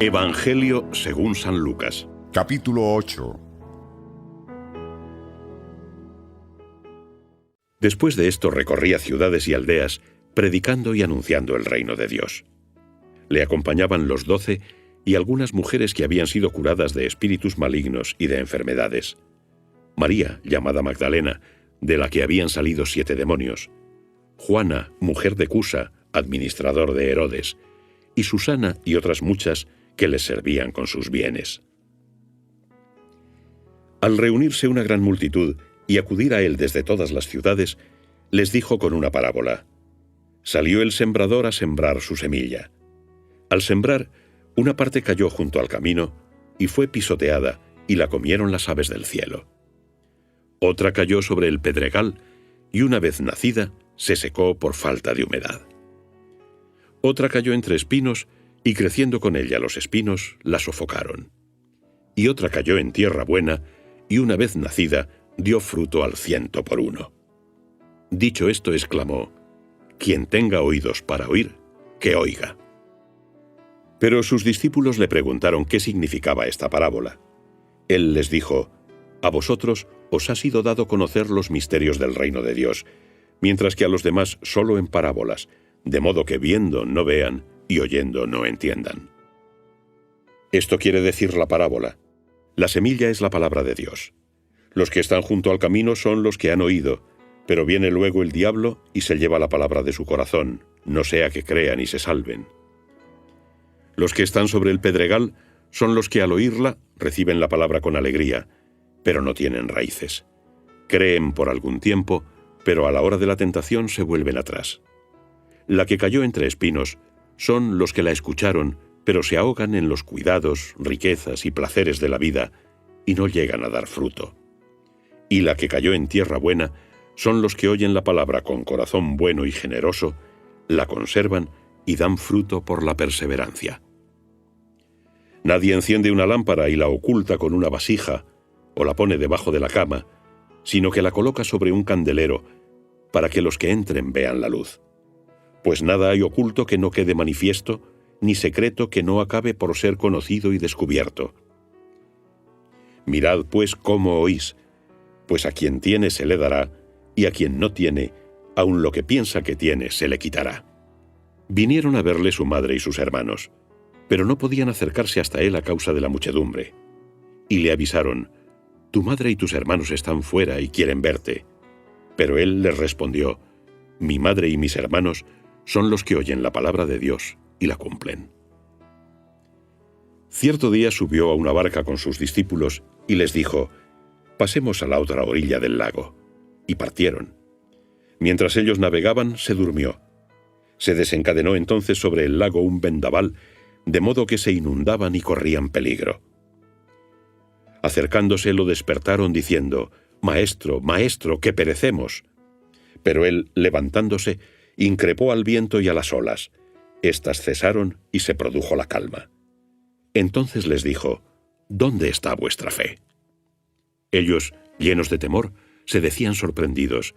Evangelio según San Lucas. Capítulo 8. Después de esto recorría ciudades y aldeas, predicando y anunciando el reino de Dios. Le acompañaban los 12 y algunas mujeres que habían sido curadas de espíritus malignos y de enfermedades. María, llamada Magdalena, de la que habían salido 7 demonios. Juana, mujer de Cusa, administrador de Herodes, y Susana y otras muchas que les servían con sus bienes. Al reunirse una gran multitud y acudir a él desde todas las ciudades, les dijo con una parábola: Salió el sembrador a sembrar su semilla. Al sembrar, una parte cayó junto al camino y fue pisoteada, y la comieron las aves del cielo. Otra cayó sobre el pedregal, y una vez nacida, se secó por falta de humedad. Otra cayó entre espinos, y creciendo con ella los espinos, la sofocaron. Y otra cayó en tierra buena, y una vez nacida, dio fruto al 100%. Dicho esto, exclamó: Quien tenga oídos para oír, que oiga. Pero sus discípulos le preguntaron qué significaba esta parábola. Él les dijo: A vosotros os ha sido dado conocer los misterios del reino de Dios, mientras que a los demás solo en parábolas, de modo que viendo no vean y oyendo no entiendan. Esto quiere decir la parábola. La semilla es la palabra de Dios. Los que están junto al camino son los que han oído, pero viene luego el diablo y se lleva la palabra de su corazón, no sea que crean y se salven. Los que están sobre el pedregal son los que al oírla reciben la palabra con alegría, pero no tienen raíces. Creen por algún tiempo, pero a la hora de la tentación se vuelven atrás. La que cayó entre espinos son los que la escucharon, pero se ahogan en los cuidados, riquezas y placeres de la vida, y no llegan a dar fruto. Y la que cayó en tierra buena son los que oyen la palabra con corazón bueno y generoso, la conservan y dan fruto por la perseverancia. Nadie enciende una lámpara y la oculta con una vasija, o la pone debajo de la cama, sino que la coloca sobre un candelero, para que los que entren vean la luz. Pues nada hay oculto que no quede manifiesto, ni secreto que no acabe por ser conocido y descubierto. Mirad pues cómo oís, pues a quien tiene se le dará, y a quien no tiene, aun lo que piensa que tiene se le quitará. Vinieron a verle su madre y sus hermanos, pero no podían acercarse hasta él a causa de la muchedumbre. Y le avisaron: Tu madre y tus hermanos están fuera y quieren verte. Pero él les respondió: Mi madre y mis hermanos son los que oyen la palabra de Dios y la cumplen. Cierto día subió a una barca con sus discípulos y les dijo: Pasemos a la otra orilla del lago. Y partieron. Mientras ellos navegaban, se durmió. Se desencadenó entonces sobre el lago un vendaval, de modo que se inundaban y corrían peligro. Acercándose lo despertaron diciendo: Maestro, maestro, que perecemos. Pero él, levantándose, increpó al viento y a las olas. Estas cesaron y se produjo la calma. Entonces les dijo: ¿Dónde está vuestra fe? Ellos, llenos de temor, se decían sorprendidos: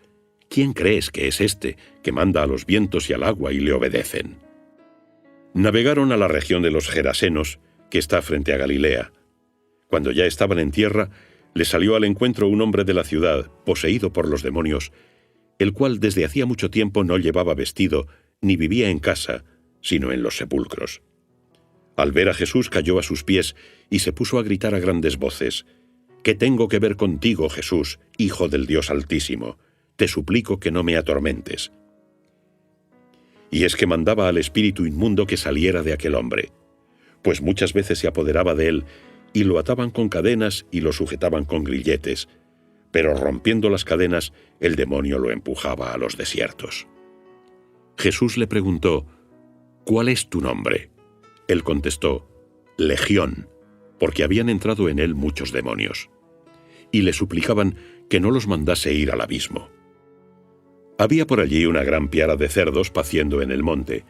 ¿Quién crees que es este, que manda a los vientos y al agua y le obedecen? Navegaron a la región de los Gerasenos, que está frente a Galilea. Cuando ya estaban en tierra, les salió al encuentro un hombre de la ciudad, poseído por los demonios, el cual desde hacía mucho tiempo no llevaba vestido, ni vivía en casa, sino en los sepulcros. Al ver a Jesús cayó a sus pies y se puso a gritar a grandes voces: ¿Qué tengo que ver contigo, Jesús, Hijo del Dios Altísimo? Te suplico que no me atormentes. Y es que mandaba al espíritu inmundo que saliera de aquel hombre, pues muchas veces se apoderaba de él, y lo ataban con cadenas y lo sujetaban con grilletes, pero rompiendo las cadenas, el demonio lo empujaba a los desiertos. Jesús le preguntó: ¿Cuál es tu nombre? Él contestó: Legión, porque habían entrado en él muchos demonios. Y le suplicaban que no los mandase ir al abismo. Había por allí una gran piara de cerdos paciendo en el monte,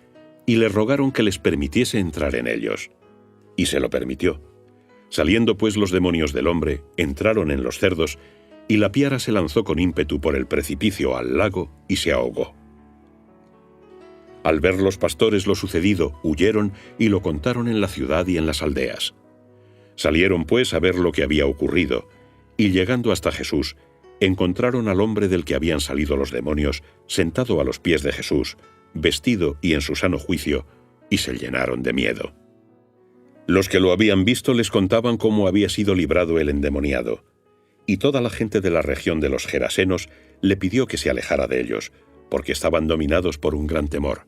y le rogaron que les permitiese entrar en ellos. Y se lo permitió. Saliendo pues los demonios del hombre, entraron en los cerdos, y la piara se lanzó con ímpetu por el precipicio al lago y se ahogó. Al ver los pastores lo sucedido, huyeron y lo contaron en la ciudad y en las aldeas. Salieron pues a ver lo que había ocurrido, y llegando hasta Jesús, encontraron al hombre del que habían salido los demonios, sentado a los pies de Jesús, vestido y en su sano juicio, y se llenaron de miedo. Los que lo habían visto les contaban cómo había sido librado el endemoniado, y toda la gente de la región de los Gerasenos le pidió que se alejara de ellos, porque estaban dominados por un gran temor.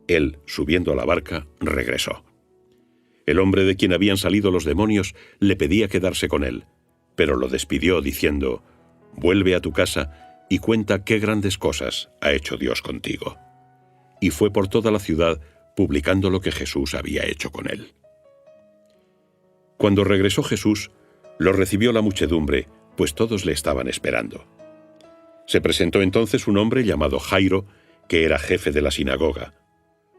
Él, subiendo a la barca, regresó. El hombre de quien habían salido los demonios le pedía quedarse con él, pero lo despidió diciendo: «Vuelve a tu casa y cuenta qué grandes cosas ha hecho Dios contigo». Y fue por toda la ciudad publicando lo que Jesús había hecho con él. Cuando regresó Jesús, lo recibió la muchedumbre, pues todos le estaban esperando. Se presentó entonces un hombre llamado Jairo, que era jefe de la sinagoga.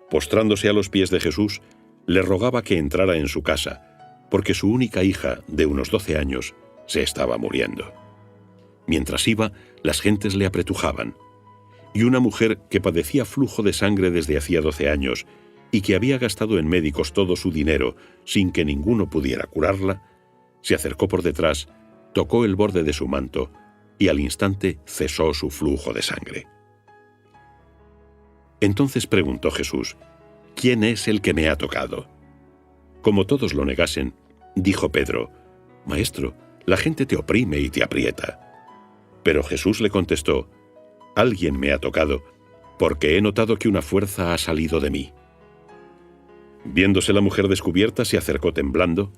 Postrándose a los pies de Jesús, le rogaba que entrara en su casa, porque su única hija, de unos 12 años, se estaba muriendo. Mientras iba, las gentes le apretujaban, y una mujer que padecía flujo de sangre desde hacía 12 años y que había gastado en médicos todo su dinero sin que ninguno pudiera curarla, se acercó por detrás, tocó el borde de su manto y al instante cesó su flujo de sangre. Entonces preguntó Jesús: «¿Quién es el que me ha tocado?». Como todos lo negasen, dijo Pedro: «Maestro, la gente te oprime y te aprieta». Pero Jesús le contestó: «Alguien me ha tocado, porque he notado que una fuerza ha salido de mí». Viéndose la mujer descubierta, se acercó temblando,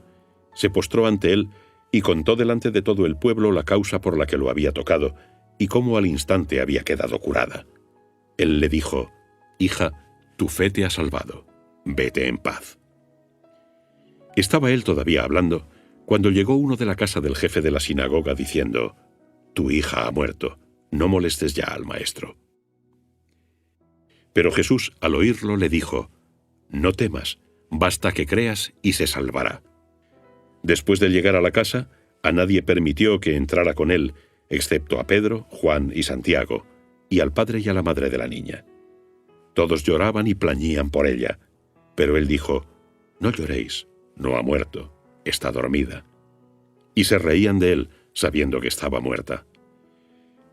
se postró ante él y contó delante de todo el pueblo la causa por la que lo había tocado y cómo al instante había quedado curada. Él le dijo: «Hija, tu fe te ha salvado. Vete en paz». Estaba él todavía hablando cuando llegó uno de la casa del jefe de la sinagoga diciendo: «Tu hija ha muerto, no molestes ya al maestro». Pero Jesús, al oírlo, le dijo: «No temas, basta que creas y se salvará». Después de llegar a la casa, a nadie permitió que entrara con él, excepto a Pedro, Juan y Santiago, y al padre y a la madre de la niña. Todos lloraban y plañían por ella, pero él dijo: «No lloréis, no ha muerto, está dormida». Y se reían de él, sabiendo que estaba muerta.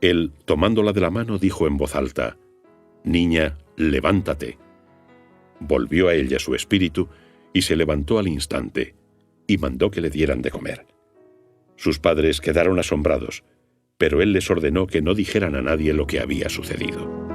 Él, tomándola de la mano, dijo en voz alta: «Niña, levántate». Volvió a ella su espíritu y se levantó al instante, y mandó que le dieran de comer. Sus padres quedaron asombrados, pero él les ordenó que no dijeran a nadie lo que había sucedido.